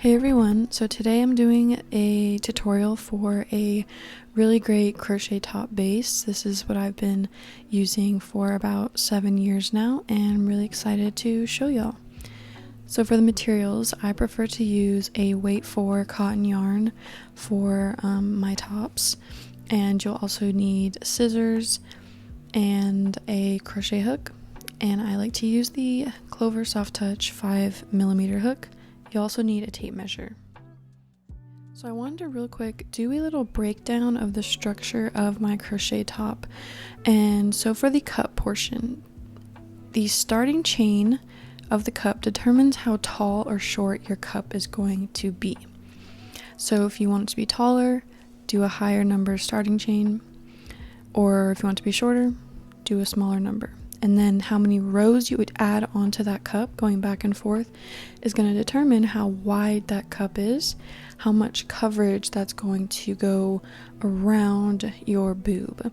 Hey everyone, so today I'm doing a tutorial for a really great crochet top base. This is what I've been using for about 7 years now, and I'm really excited to show y'all. So for the materials, I prefer to use a weight 4 cotton yarn for my tops, and you'll also need scissors and a crochet hook, and I like to use the Clover Soft Touch 5mm hook. You also need a tape measure. So I wanted to real quick do a little breakdown of the structure of my crochet top. And so for the cup portion, the starting chain of the cup determines how tall or short your cup is going to be. So if you want it to be taller, do a higher number starting chain, or if you want it to be shorter, do a smaller number. And then how many rows you would add onto that cup going back and forth is going to determine how wide that cup is, how much coverage that's going to go around your boob.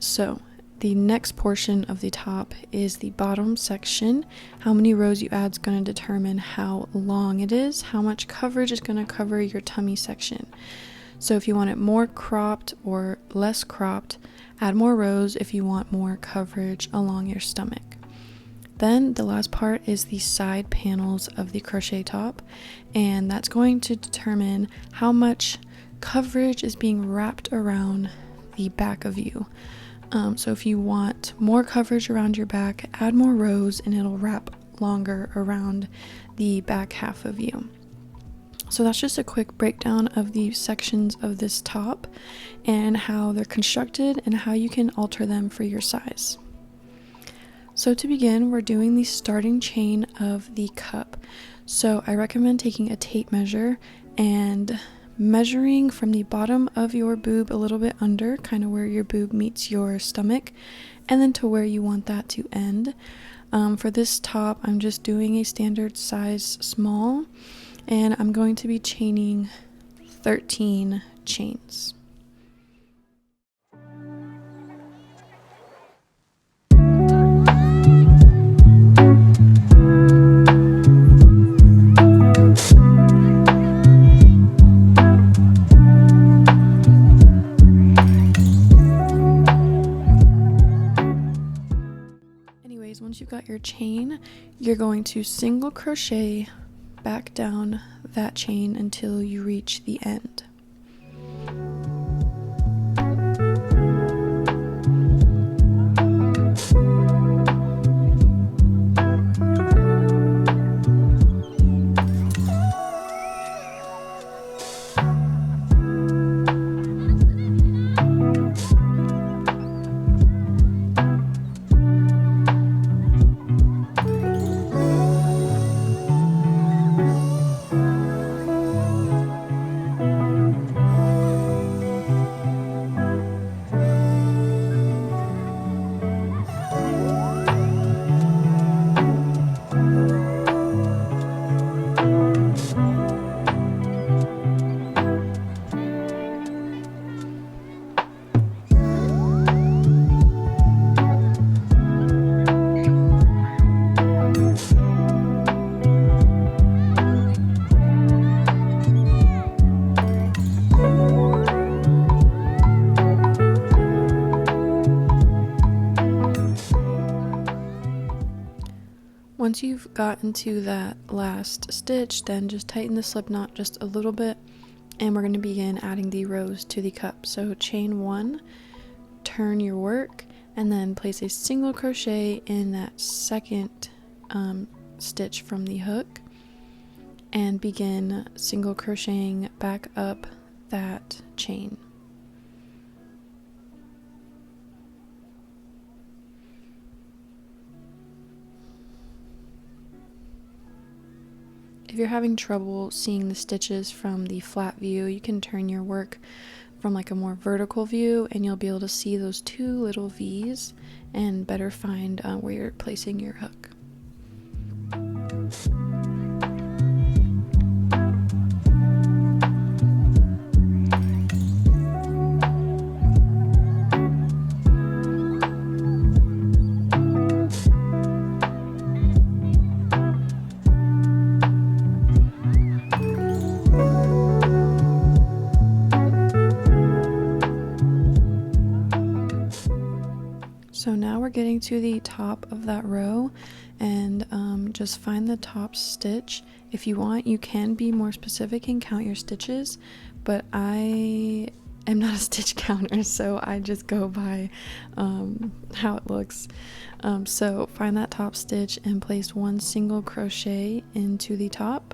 So the next portion of the top is the bottom section. How many rows you add is going to determine how long it is, how much coverage is going to cover your tummy section. So if you want it more cropped or less cropped, add more rows if you want more coverage along your stomach. Then the last part is the side panels of the crochet top, and that's going to determine how much coverage is being wrapped around the back of you. So if you want more coverage around your back, add more rows and it'll wrap longer around the back half of you. So that's just a quick breakdown of the sections of this top and how they're constructed and how you can alter them for your size. So to begin, we're doing the starting chain of the cup. So I recommend taking a tape measure and measuring from the bottom of your boob a little bit under, kind of where your boob meets your stomach, and then to where you want that to end. For this top, I'm just doing a standard size small, and I'm going to be chaining 13 chains. Anyways, once you've got your chain, you're going to single crochet back down that chain until you reach the end. Once you've gotten to that last stitch, then just tighten the slip knot just a little bit, and we're going to begin adding the rows to the cup. So chain 1, turn your work, and then place a single crochet in that second stitch from the hook, and begin single crocheting back up that chain. If you're having trouble seeing the stitches from the flat view, you can turn your work from like a more vertical view and you'll be able to see those two little V's and better find where you're placing your hook. to the top of that row and just find the top stitch. If you want, you can be more specific and count your stitches, but I am not a stitch counter, so I just go by how it looks. So find that top stitch and place 1 single crochet into the top.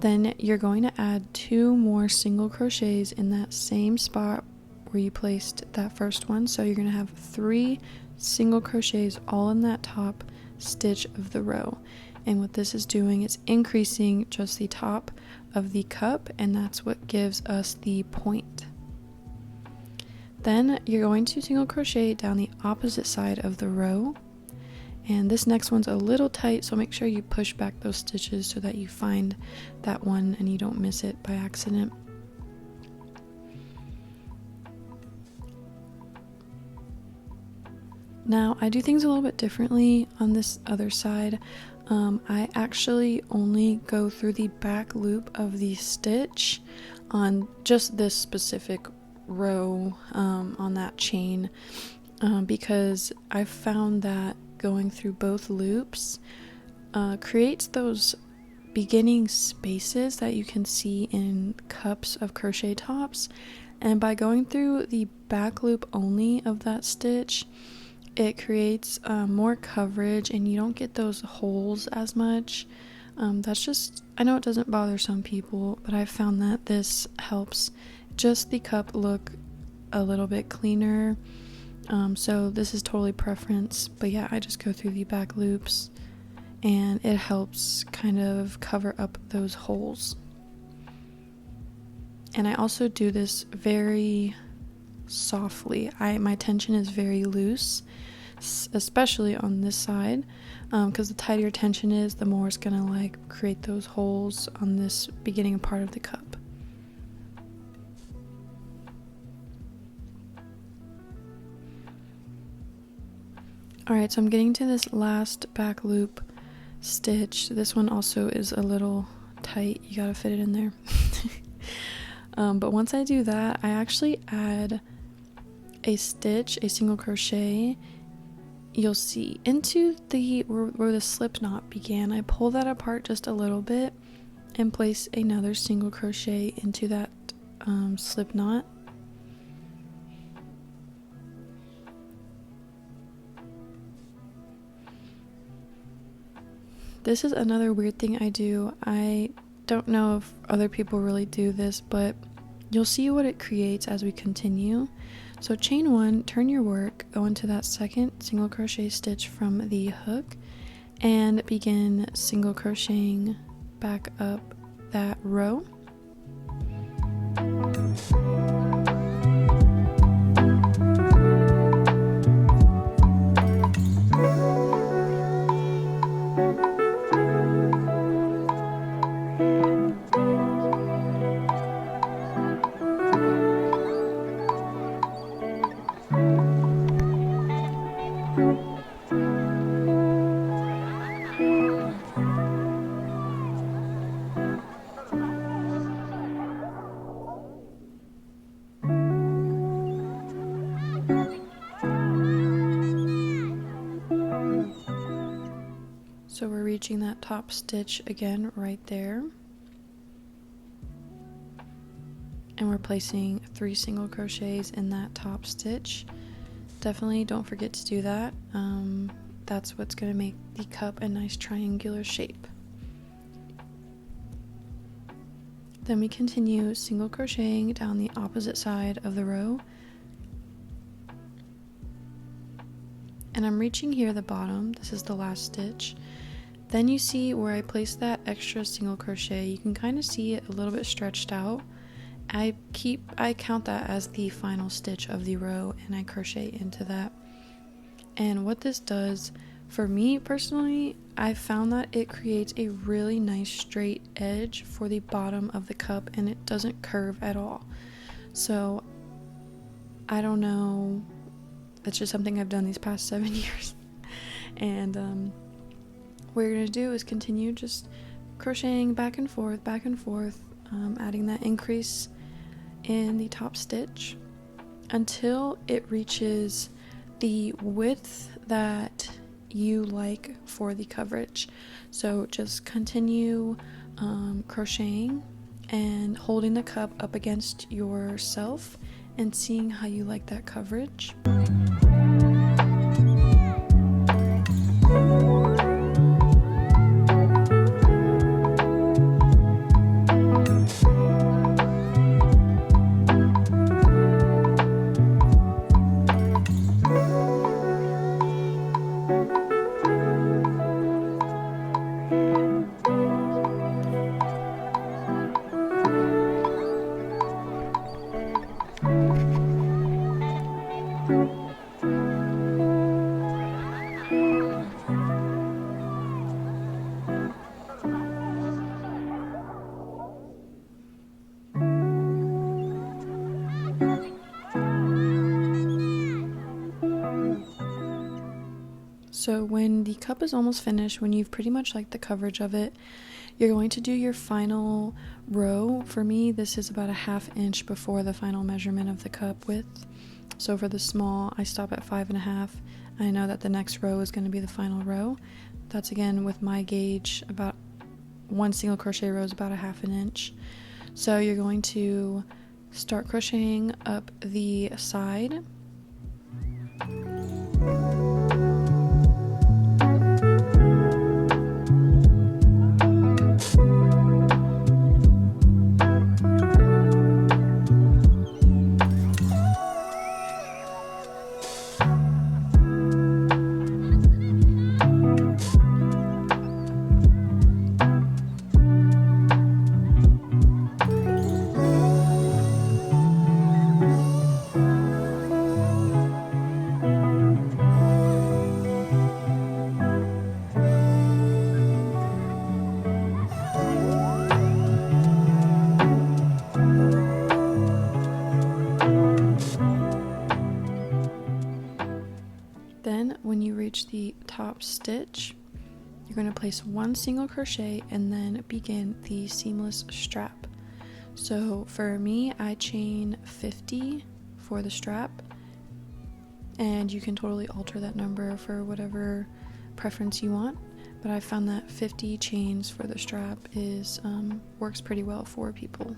Then you're going to add 2 more single crochets in that same spot where you placed that first one. So you're going to have 3 single crochets all in that top stitch of the row. And what this is doing is increasing just the top of the cup, and that's what gives us the point. Then you're going to single crochet down the opposite side of the row. And this next one's a little tight, so make sure you push back those stitches so that you find that one and you don't miss it by accident. Now, I do things a little bit differently on this other side. I actually only go through the back loop of the stitch on just this specific row on that chain because I've found that going through both loops creates those beginning spaces that you can see in cups of crochet tops, and by going through the back loop only of that stitch, it creates more coverage and you don't get those holes as much. That's just, I know it doesn't bother some people, but I've found that this helps just the cup look a little bit cleaner. So this is totally preference, but yeah, I just go through the back loops and it helps kind of cover up those holes. And I also do this very softly. My tension is very loose, especially on this side, because the tighter your tension is, the more it's gonna like create those holes on this beginning part of the cup. Alright, so I'm getting to this last back loop stitch. This one also is a little tight, you gotta fit it in there. But once I do that, I actually add a stitch, a single crochet, you'll see, into the where the slip knot began. I pull that apart just a little bit and place another single crochet into that slip knot. This is another weird thing I do. I don't know if other people really do this, but you'll see what it creates as we continue. So chain 1, turn your work, go into that second single crochet stitch from the hook and begin single crocheting back up that row. So we're reaching that top stitch again right there. And we're placing 3 single crochets in that top stitch. Definitely don't forget to do that. That's what's going to make the cup a nice triangular shape. Then we continue single crocheting down the opposite side of the row. And I'm reaching here the bottom. This is the last stitch. Then you see where I placed that extra single crochet. You can kind of see it a little bit stretched out. I count that as the final stitch of the row and I crochet into that. And what this does for me personally, I found that it creates a really nice straight edge for the bottom of the cup and it doesn't curve at all. So I don't know, that's just something I've done these past 7 years. And what you're going to do is continue just crocheting back and forth, adding that increase in the top stitch until it reaches the width that you like for the coverage. So just continue crocheting and holding the cup up against yourself and seeing how you like that coverage. So when the cup is almost finished, when you've pretty much liked the coverage of it, you're going to do your final row. For me, this is about a 1/2 inch before the final measurement of the cup width. So for the small, I stop at 5.5. I know that the next row is going to be the final row. That's again with my gauge, about one single crochet row is about a 1/2 inch. So you're going to start crocheting up the side. Then when you reach the top stitch, you're going to place one single crochet and then begin the seamless strap. So for me, I chain 50 for the strap, and you can totally alter that number for whatever preference you want, but I found that 50 chains for the strap is works pretty well for people.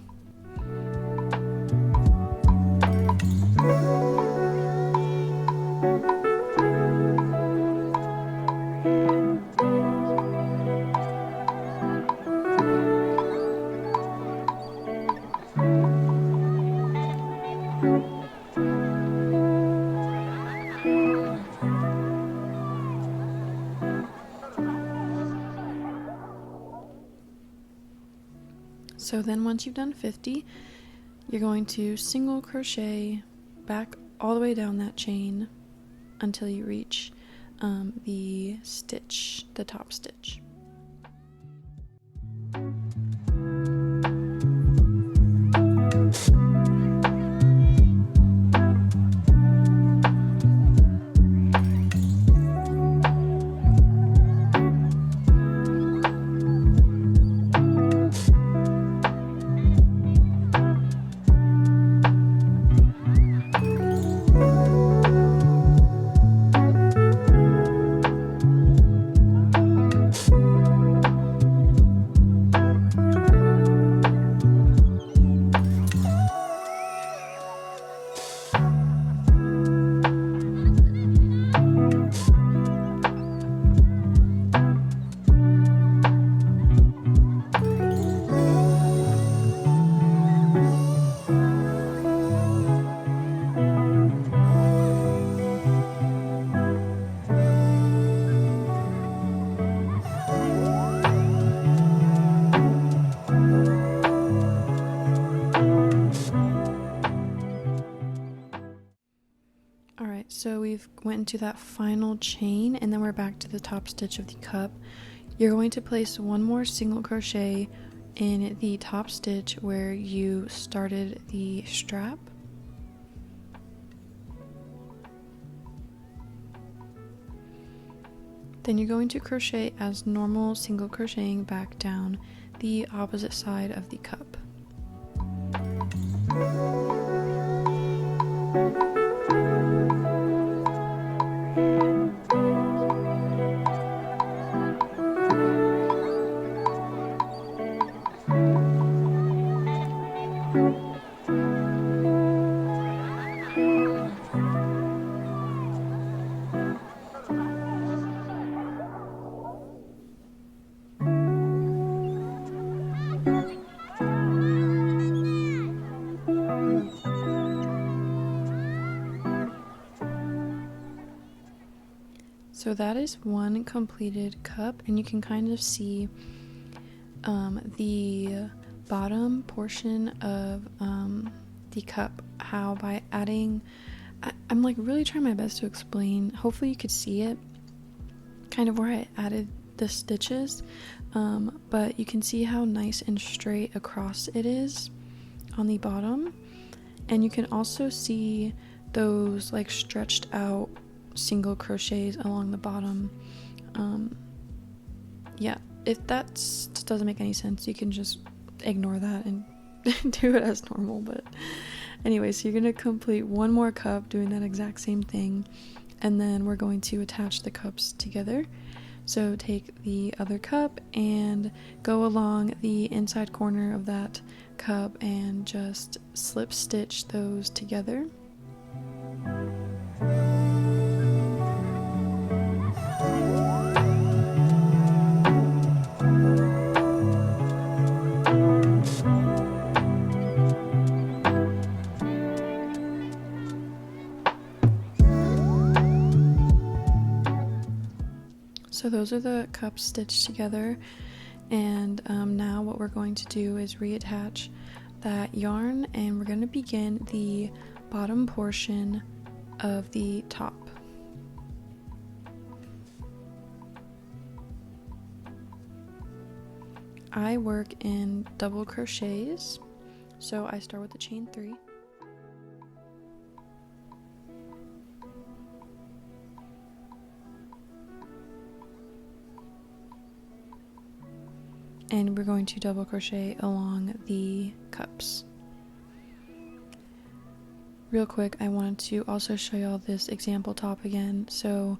So then once you've done 50, you're going to single crochet back all the way down that chain until you reach the stitch, the top stitch. So we've went into that final chain, and then we're back to the top stitch of the cup. You're going to place one more single crochet in the top stitch where you started the strap. Then you're going to crochet as normal, single crocheting back down the opposite side of the cup. So that is one completed cup, and you can kind of see the bottom portion of the cup, how by adding, I'm like really trying my best to explain, hopefully you could see it, kind of where I added the stitches, but you can see how nice and straight across it is on the bottom, and you can also see those like stretched out single crochets along the bottom. Yeah, if that doesn't make any sense, you can just ignore that and do it as normal. But anyway, so you're gonna complete one more cup doing that exact same thing, and then we're going to attach the cups together. So take the other cup and go along the inside corner of that cup and just slip stitch those together. So those are the cups stitched together, and now what we're going to do is reattach that yarn, and we're going to begin the bottom portion of the top. I work in double crochets, so I start with the chain 3. And we're going to double crochet along the cups. Real quick, I wanted to also show y'all this example top again. So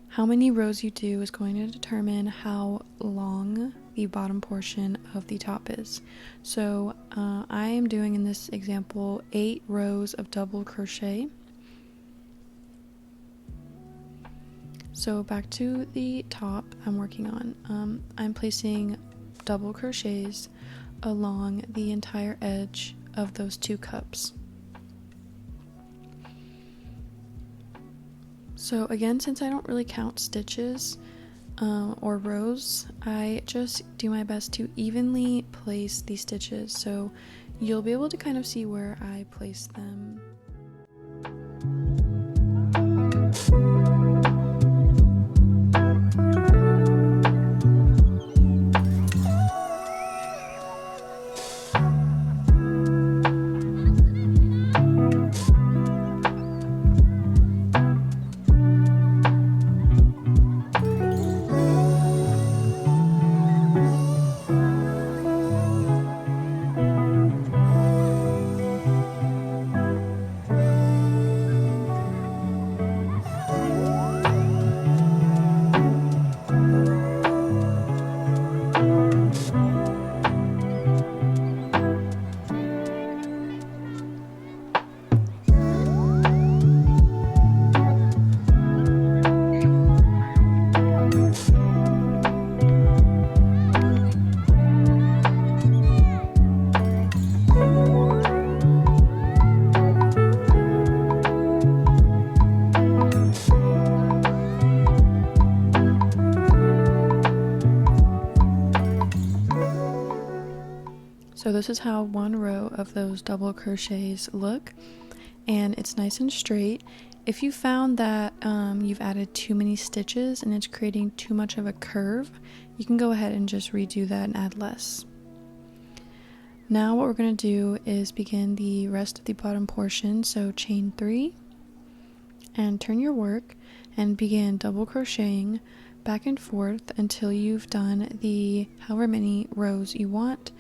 how many rows you do is going to determine how long the bottom portion of the top is. So I am doing in this example 8 rows of double crochet. So back to the top I'm working on. I'm placing double crochets along the entire edge of those 2 cups. So again, since I don't really count stitches or rows, I just do my best to evenly place these stitches, so you'll be able to kind of see where I place them. So this is how one row of those double crochets look, and it's nice and straight. If you found that you've added too many stitches and it's creating too much of a curve, you can go ahead and just redo that and add less. Now what we're going to do is begin the rest of the bottom portion. So chain 3 and turn your work and begin double crocheting back and forth until you've done the however many rows you want,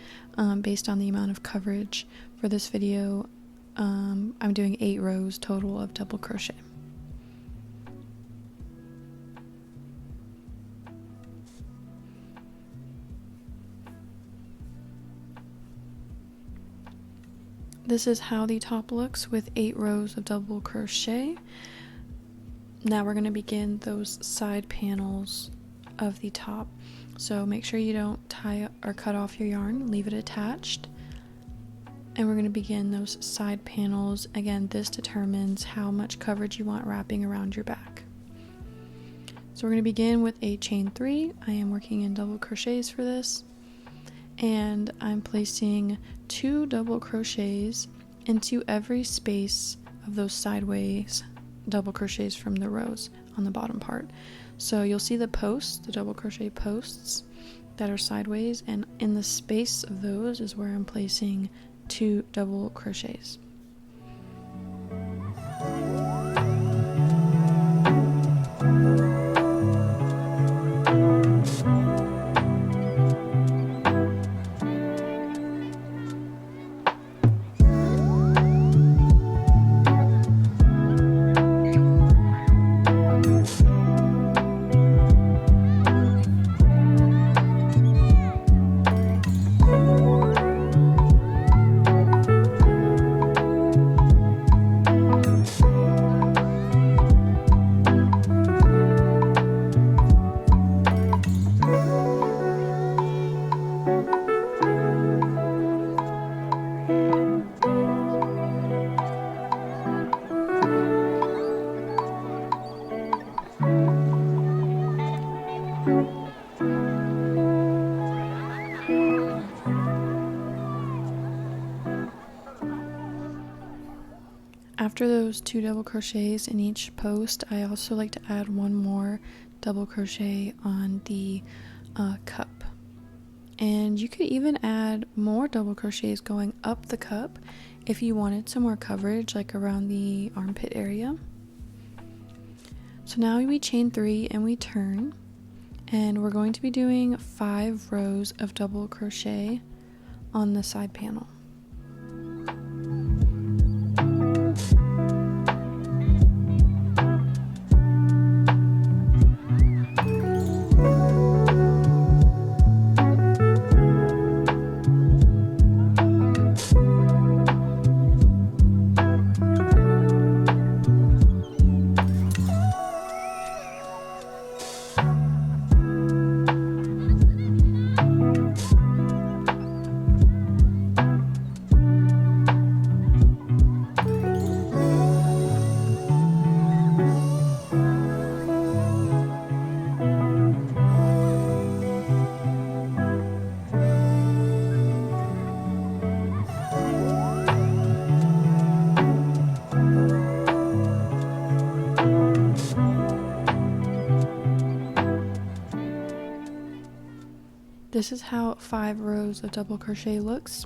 based on the amount of coverage. For this video, I'm doing 8 rows total of double crochet. this is how the top looks with 8 rows of double crochet. Now we're going to begin those side panels of the top. So make sure you don't tie or cut off your yarn, leave it attached. And we're going to begin those side panels. Again, this determines how much coverage you want wrapping around your back. So we're going to begin with a chain 3. I am working in double crochets for this. And I'm placing 2 double crochets into every space of those sideways double crochets from the rows on the bottom part. So you'll see the posts, the double crochet posts that are sideways, and in the space of those is where I'm placing 2 double crochets. After those 2 double crochets in each post, I also like to add 1 more double crochet on the cup. And you could even add more double crochets going up the cup if you wanted some more coverage, like around the armpit area. So now we chain 3 and we turn, and we're going to be doing 5 rows of double crochet on the side panel. This is how 5 rows of double crochet looks.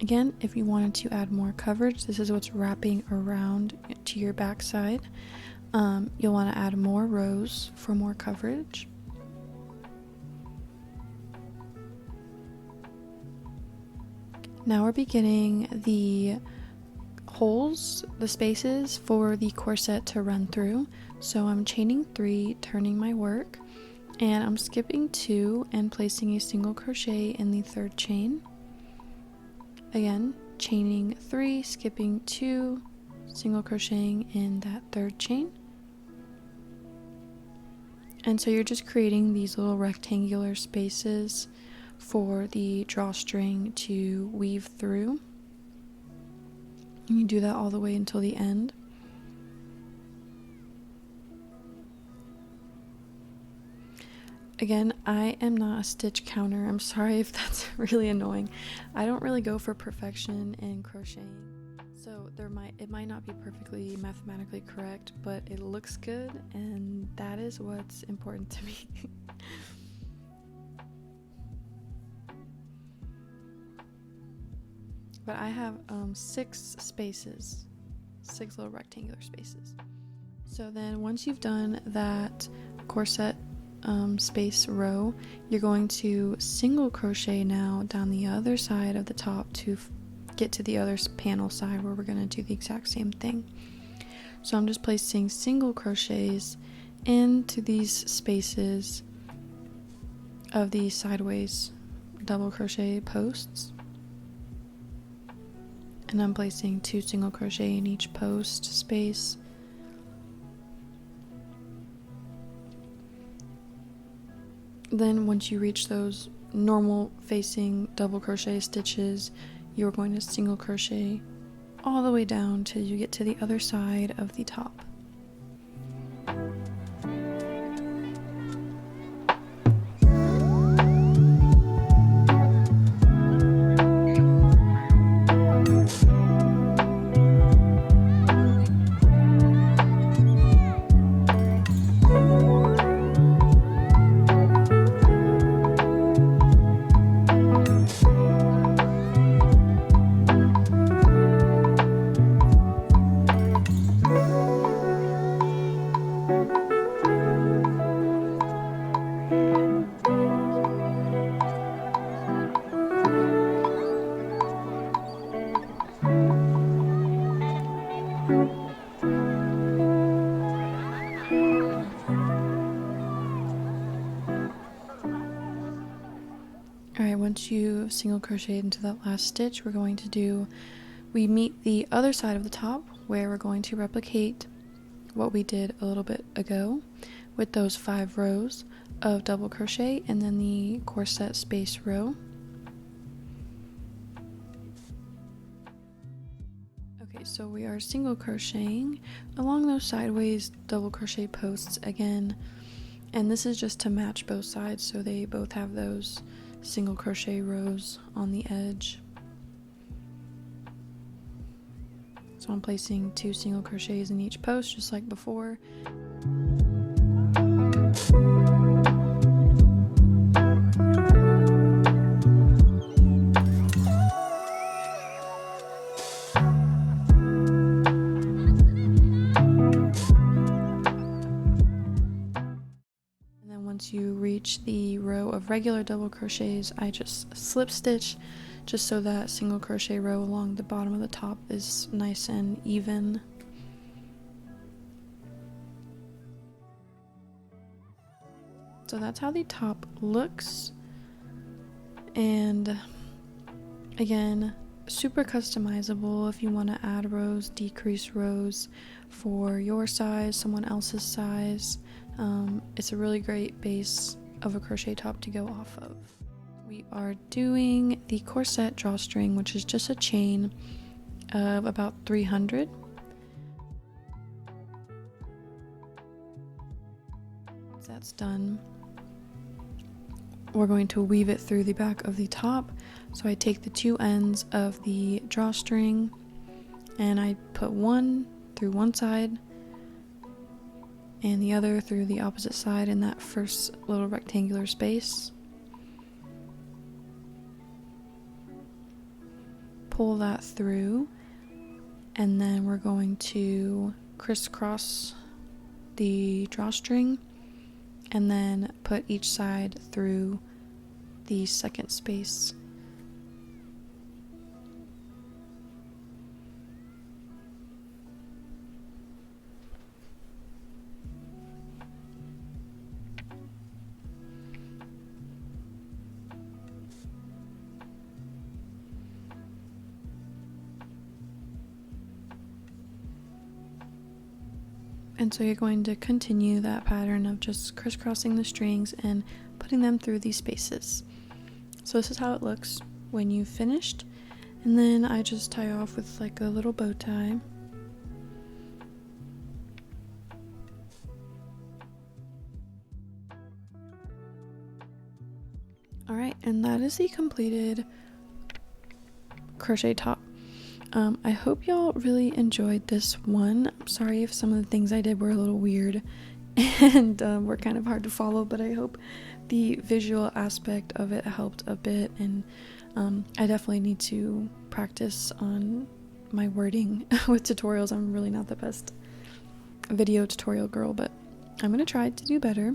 Again, if you wanted to add more coverage, this is what's wrapping around to your back side. You'll want to add more rows for more coverage. Now we're beginning the holes, the spaces for the corset to run through. So I'm chaining 3, turning my work, and I'm skipping 2 and placing a single crochet in the 3rd chain. Again, chaining 3, skipping 2, single crocheting in that 3rd chain. And so you're just creating these little rectangular spaces for the drawstring to weave through. And you do that all the way until the end. Again, I am not a stitch counter. I'm sorry if that's really annoying. I don't really go for perfection in crocheting. So it might not be perfectly mathematically correct, but it looks good, and that is what's important to me. But I have 6 spaces, 6 little rectangular spaces. So then once you've done that corset space row, you're going to single crochet now down the other side of the top to get to the other panel side where we're going to do the exact same thing. So I'm just placing single crochets into these spaces of these sideways double crochet posts. and I'm placing 2 single crochet in each post space. Then once you reach those normal facing double crochet stitches, you're going to single crochet all the way down till you get to the other side of the top. Alright, once you single crochet into that last stitch, we meet the other side of the top where we're going to replicate what we did a little bit ago with those 5 rows of double crochet and then the corset space row. Okay, so we are single crocheting along those sideways double crochet posts again, and this is just to match both sides so they both have those single crochet rows on the edge. So I'm placing 2 single crochets in each post just like before. Once you reach the row of regular double crochets, I just slip stitch just so that single crochet row along the bottom of the top is nice and even. So that's how the top looks, and again, super customizable if you want to add rows, decrease rows for your size, someone else's size. It's a really great base of a crochet top to go off of. We are doing the corset drawstring, which is just a chain of about 300. Once that's done, we're going to weave it through the back of the top. So I take the 2 ends of the drawstring and I put one through one side and the other through the opposite side in that first little rectangular space. Pull that through, and then we're going to crisscross the drawstring and then put each side through the second space. And so you're going to continue that pattern of just crisscrossing the strings and putting them through these spaces. So this is how it looks when you've finished. And then I just tie off with like a little bow tie. Alright, and that is the completed crochet top. I hope y'all really enjoyed this one. I'm sorry if some of the things I did were a little weird and were kind of hard to follow, but I hope the visual aspect of it helped a bit, and I definitely need to practice on my wording with tutorials. I'm really not the best video tutorial girl, but I'm gonna try to do better.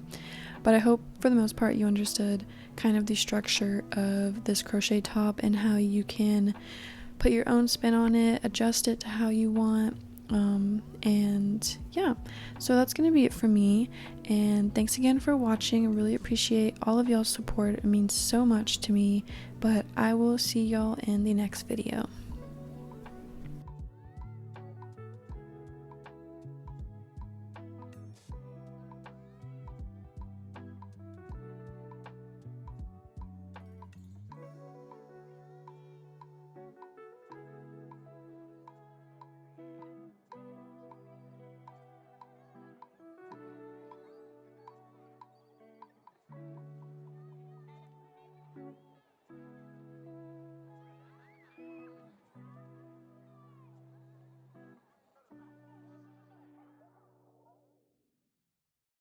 But I hope for the most part you understood kind of the structure of this crochet top and how you can put your own spin on it, adjust it to how you want, and yeah, so that's gonna be it for me. And thanks again for watching. I really appreciate all of y'all's support. It means so much to me, but I will see y'all in the next video.